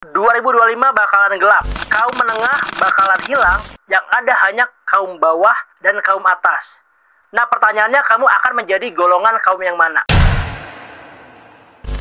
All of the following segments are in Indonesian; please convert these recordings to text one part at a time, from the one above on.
2025 bakalan gelap, kaum menengah bakalan hilang, yang ada hanya kaum bawah dan kaum atas. Nah pertanyaannya, kamu akan menjadi golongan kaum yang mana?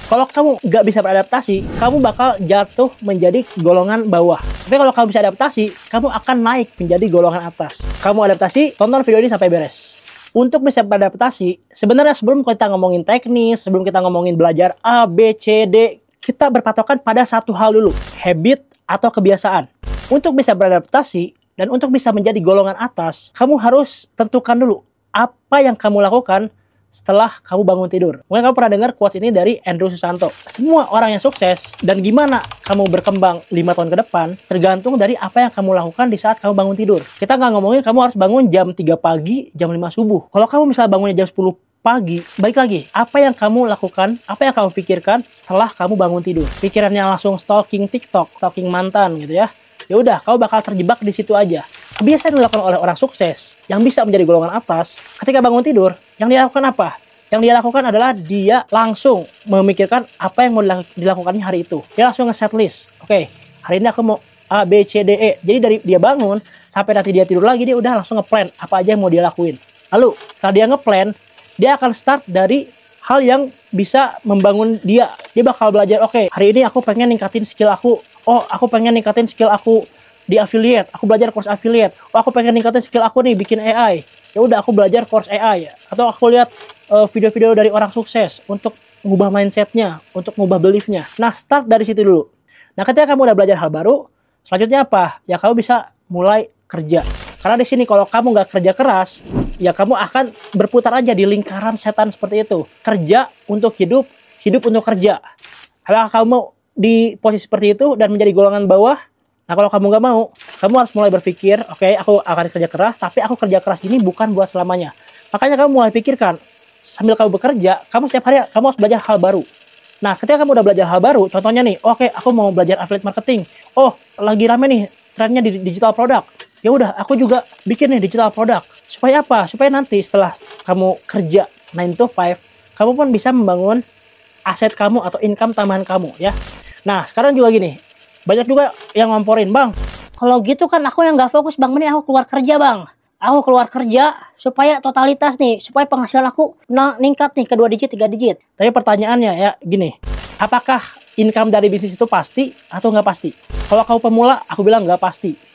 Kalau kamu nggak bisa beradaptasi, kamu bakal jatuh menjadi golongan bawah. Tapi kalau kamu bisa adaptasi, kamu akan naik menjadi golongan atas. Kamu adaptasi, tonton video ini sampai beres. Untuk bisa beradaptasi, sebenarnya sebelum kita ngomongin teknis, sebelum kita ngomongin belajar A, B, C, D, kita berpatokan pada satu hal dulu, habit atau kebiasaan. Untuk bisa beradaptasi dan untuk bisa menjadi golongan atas, kamu harus tentukan dulu apa yang kamu lakukan setelah kamu bangun tidur. Mungkin kamu pernah dengar quotes ini dari Andrew Susanto. Semua orang yang sukses dan gimana kamu berkembang 5 tahun ke depan tergantung dari apa yang kamu lakukan di saat kamu bangun tidur. Kita nggak ngomongin kamu harus bangun jam 3 pagi, jam 5 subuh. Kalau kamu misalnya bangunnya jam 10 pagi, balik lagi, apa yang kamu lakukan, apa yang kamu pikirkan setelah kamu bangun tidur? Pikirannya langsung stalking TikTok, stalking mantan gitu ya. Ya udah, kamu bakal terjebak di situ aja. Kebiasaan yang dilakukan oleh orang sukses yang bisa menjadi golongan atas, ketika bangun tidur, yang dia lakukan apa? Yang dia lakukan adalah dia langsung memikirkan apa yang mau dilakukannya hari itu. Dia langsung nge-set list. Oke, hari ini aku mau A, B, C, D, E. Jadi dari dia bangun sampai nanti dia tidur lagi, dia udah langsung nge-plan apa aja yang mau dia lakuin. Lalu setelah dia nge-plan, dia akan start dari hal yang bisa membangun dia. Dia bakal belajar, oke, hari ini aku pengen ningkatin skill aku. Oh, aku pengen ningkatin skill aku di affiliate. Aku belajar course affiliate. Oh, aku pengen ningkatin skill aku nih bikin AI. Ya udah, aku belajar course AI. Atau aku lihat video-video dari orang sukses untuk ngubah mindsetnya, untuk ngubah beliefnya. Nah, start dari situ dulu. Nah, ketika kamu udah belajar hal baru, selanjutnya apa? Ya, kamu bisa mulai kerja. Karena di sini kalau kamu nggak kerja keras, ya kamu akan berputar aja di lingkaran setan seperti itu. Kerja untuk hidup, hidup untuk kerja. Apakah kamu mau di posisi seperti itu dan menjadi golongan bawah? Nah, kalau kamu nggak mau, kamu harus mulai berpikir, oke, aku akan kerja keras, tapi aku kerja keras gini bukan buat selamanya. Makanya kamu mulai pikirkan, sambil kamu bekerja, kamu setiap hari kamu harus belajar hal baru. Nah, ketika kamu udah belajar hal baru, contohnya nih, oke, aku mau belajar affiliate marketing. Oh, lagi rame nih trennya di digital product. Ya udah, aku juga bikin nih digital product. Supaya apa? Supaya nanti setelah kamu kerja 9 to 5, kamu pun bisa membangun aset kamu atau income tambahan kamu ya. Nah, sekarang juga gini, banyak juga yang ngomporin, Bang, kalau gitu kan aku yang nggak fokus, Bang, mending aku keluar kerja, Bang. Aku keluar kerja supaya totalitas nih, supaya penghasilan aku meningkat nih ke 2 digit, 3 digit. Tapi pertanyaannya ya gini, apakah income dari bisnis itu pasti atau nggak pasti? Kalau kamu pemula, aku bilang nggak pasti.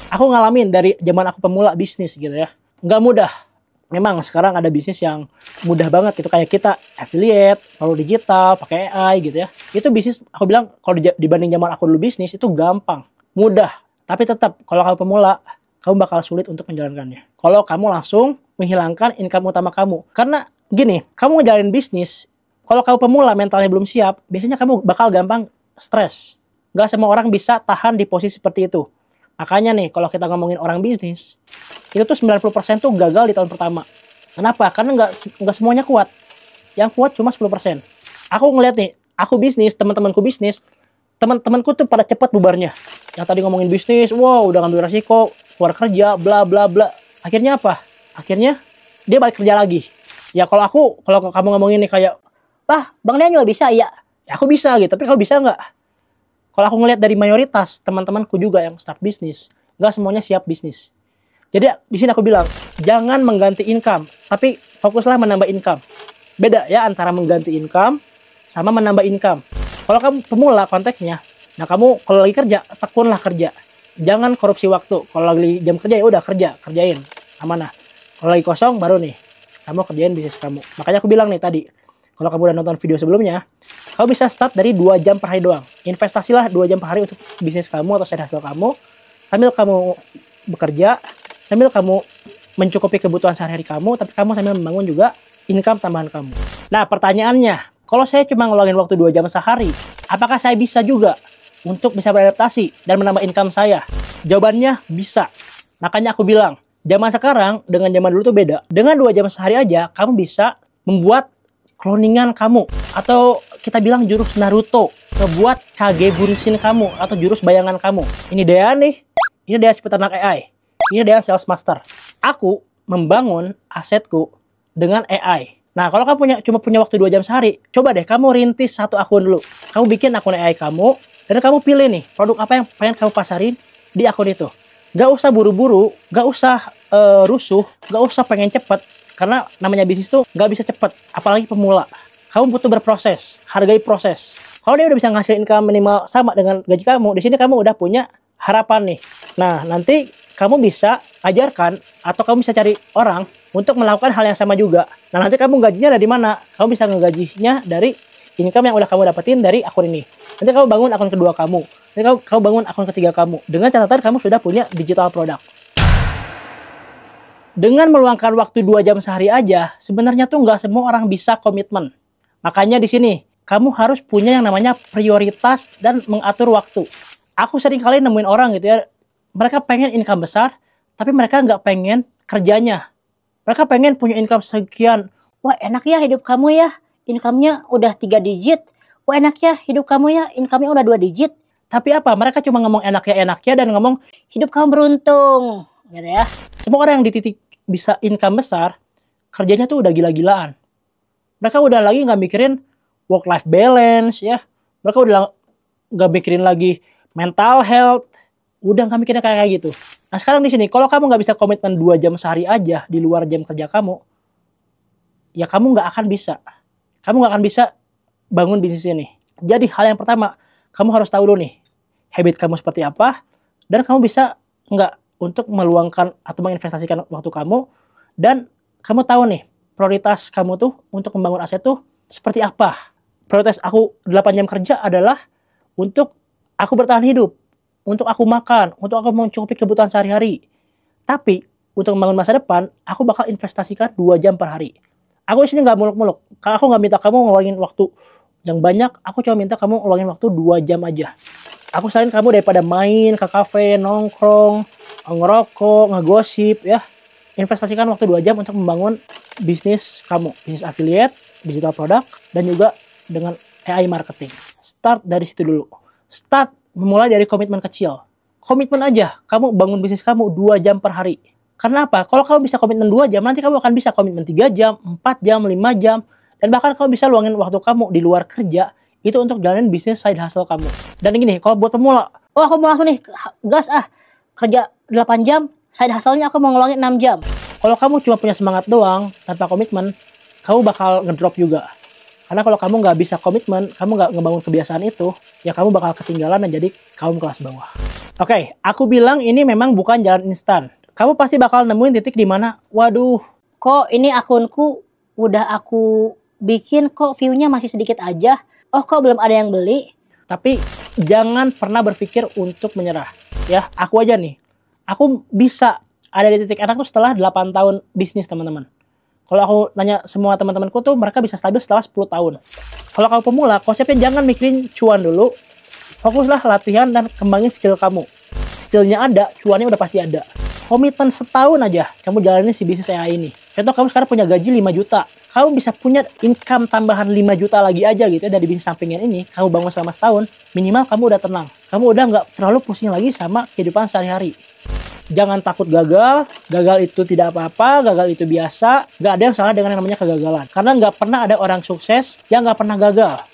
Aku ngalamin dari zaman aku pemula bisnis gitu ya. Nggak mudah. Memang sekarang ada bisnis yang mudah banget gitu. Kayak kita affiliate, lalu digital, pakai AI gitu ya. Itu bisnis, aku bilang kalau dibanding zaman aku dulu bisnis, itu gampang. Mudah. Tapi tetap, kalau kamu pemula, kamu bakal sulit untuk menjalankannya. Kalau kamu langsung menghilangkan income utama kamu. Karena gini, kamu ngejalanin bisnis, kalau kamu pemula mentalnya belum siap, biasanya kamu bakal gampang stres. Nggak semua orang bisa tahan di posisi seperti itu. Makanya nih, kalau kita ngomongin orang bisnis, itu tuh 90% tuh gagal di tahun pertama. Kenapa? Karena nggak semuanya kuat. Yang kuat cuma 10%. Aku ngeliat nih, aku bisnis, teman-temanku bisnis, teman-temanku tuh pada cepat bubarnya. Yang tadi ngomongin bisnis, wow, udah ngambil resiko, keluar kerja, bla bla bla. Akhirnya apa? Akhirnya dia balik kerja lagi. Ya kalau kamu ngomongin nih kayak, "Wah, Bang Daniel bisa ya?" Ya aku bisa gitu, tapi kamu bisa nggak? Kalau aku ngelihat dari mayoritas teman-temanku juga yang start bisnis, nggak semuanya siap bisnis. Jadi di sini aku bilang, jangan mengganti income, tapi fokuslah menambah income. Beda ya antara mengganti income sama menambah income. Kalau kamu pemula konteksnya, nah kamu kalau lagi kerja, tekunlah kerja. Jangan korupsi waktu. Kalau lagi jam kerja ya udah kerjain. Amanah. Kalau lagi kosong baru nih, kamu kerjain bisnis kamu. Makanya aku bilang nih tadi, kalau kamu udah nonton video sebelumnya, kamu bisa start dari 2 jam per hari doang. Investasilah 2 jam per hari untuk bisnis kamu atau side hustle kamu. Sambil kamu bekerja, sambil kamu mencukupi kebutuhan sehari-hari kamu, tapi kamu sambil membangun juga income tambahan kamu. Nah pertanyaannya, kalau saya cuma ngeluangin waktu 2 jam sehari, apakah saya bisa juga untuk bisa beradaptasi dan menambah income saya? Jawabannya bisa. Makanya aku bilang, zaman sekarang dengan zaman dulu tuh beda. Dengan 2 jam sehari aja, kamu bisa membuat cloningan kamu, atau kita bilang jurus Naruto, ngebuat Kage Bunshin kamu atau jurus bayangan kamu. Ini dia nih, ini dia si peternak AI, ini dia sales master. Aku membangun asetku dengan AI. Nah, kalau kamu cuma punya waktu 2 jam sehari, coba deh kamu rintis satu akun dulu. Kamu bikin akun AI kamu, Dan kamu pilih nih, produk apa yang pengen kamu pasarin di akun itu. Gak usah buru-buru, gak usah rusuh, gak usah pengen cepet. Karena namanya bisnis tuh gak bisa cepet, apalagi pemula. Kamu butuh berproses, hargai proses. Kalau dia udah bisa ngasih income minimal sama dengan gaji kamu, di sini kamu udah punya harapan nih. Nah, nanti kamu bisa ajarkan atau kamu bisa cari orang untuk melakukan hal yang sama juga. Nah, nanti kamu gajinya dari mana? Kamu bisa ngegajinya dari income yang udah kamu dapetin dari akun ini. Nanti kamu bangun akun kedua kamu. Nanti kamu bangun akun ketiga kamu. Dengan catatan kamu sudah punya digital product. Dengan meluangkan waktu 2 jam sehari aja, sebenarnya tuh nggak semua orang bisa komitmen. Makanya di sini, kamu harus punya yang namanya prioritas dan mengatur waktu. Aku sering kali nemuin orang gitu ya, mereka pengen income besar, tapi mereka nggak pengen kerjanya. Mereka pengen punya income sekian. Wah enak ya hidup kamu ya, income-nya udah 3 digit. Wah enak ya hidup kamu ya, income-nya udah 2 digit. Tapi apa? Mereka cuma ngomong enaknya dan ngomong Hidup kamu beruntung, gitu ya. semua orang yang di titik bisa income besar, kerjanya tuh udah gila-gilaan. Mereka udah lagi nggak mikirin work-life balance ya. Mereka udah nggak mikirin lagi mental health. Udah nggak mikirin kayak gitu. Nah sekarang di sini, kalau kamu nggak bisa komitmen 2 jam sehari aja di luar jam kerja kamu, ya kamu nggak akan bisa. Kamu nggak akan bisa bangun bisnis ini. Jadi hal yang pertama, kamu harus tahu dulu nih, habit kamu seperti apa, dan kamu bisa nggak untuk meluangkan atau menginvestasikan waktu kamu, dan kamu tahu nih, prioritas kamu tuh untuk membangun aset tuh seperti apa. Prioritas aku 8 jam kerja adalah untuk aku bertahan hidup, untuk aku makan, untuk aku mencukupi kebutuhan sehari-hari. Tapi untuk membangun masa depan, aku bakal investasikan 2 jam per hari. Aku di sini nggak muluk-muluk. Aku nggak minta kamu ngeluangin waktu yang banyak. Aku cuma minta kamu ngeluangin waktu 2 jam aja. Aku saranin kamu daripada main ke kafe, nongkrong, ngerokok, ngegosip ya. Investasikan waktu 2 jam untuk membangun bisnis kamu. Bisnis affiliate, digital product, dan juga dengan AI marketing. Start dari situ dulu. Start memulai dari komitmen kecil. Komitmen aja. Kamu bangun bisnis kamu 2 jam per hari. Karena apa? Kalau kamu bisa komitmen 2 jam, nanti kamu akan bisa komitmen 3 jam, 4 jam, 5 jam. Dan bahkan kamu bisa luangin waktu kamu di luar kerja, itu untuk jalanin bisnis side hustle kamu. Dan gini, kalau buat pemula, Oh aku mau langsung nih, gas kerja 8 jam, side hustle-nya aku mau ngeluangin 6 jam. kalau kamu cuma punya semangat doang, tanpa komitmen, kamu bakal ngedrop juga. Karena kalau kamu nggak bisa komitmen, kamu nggak ngebangun kebiasaan itu, ya kamu bakal ketinggalan dan jadi kaum kelas bawah. Oke, aku bilang ini memang bukan jalan instan. Kamu pasti bakal nemuin titik di mana, waduh, Kok ini akunku udah aku bikin kok view-nya masih sedikit aja. Oh kok belum ada yang beli. tapi jangan pernah berpikir untuk menyerah. Ya, aku aja nih, aku bisa ada di titik enak tuh setelah 8 tahun bisnis, teman-teman. Kalau aku nanya semua teman-temanku tuh, mereka bisa stabil setelah 10 tahun. Kalau kamu pemula, konsepnya jangan mikirin cuan dulu. Fokuslah latihan dan kembangin skill kamu. Skillnya ada, cuannya udah pasti ada. Komitmen setahun aja, kamu jalanin si bisnis AI ini. Contoh kamu sekarang punya gaji 5 juta. Kamu bisa punya income tambahan 5 juta lagi aja gitu ya dari bisnis sampingan ini. Kamu bangun selama setahun, minimal kamu udah tenang. Kamu udah nggak terlalu pusing lagi sama kehidupan sehari-hari. Jangan takut gagal. Gagal itu tidak apa-apa, gagal itu biasa. Nggak ada yang salah dengan yang namanya kegagalan. Karena nggak pernah ada orang sukses yang nggak pernah gagal.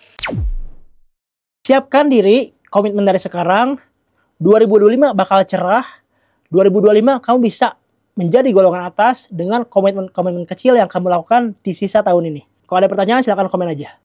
Siapkan diri, komitmen dari sekarang. 2025 bakal cerah. 2025 kamu bisa menjadi golongan atas dengan komitmen-komitmen kecil yang kamu lakukan di sisa tahun ini. Kalau ada pertanyaan silahkan komen aja.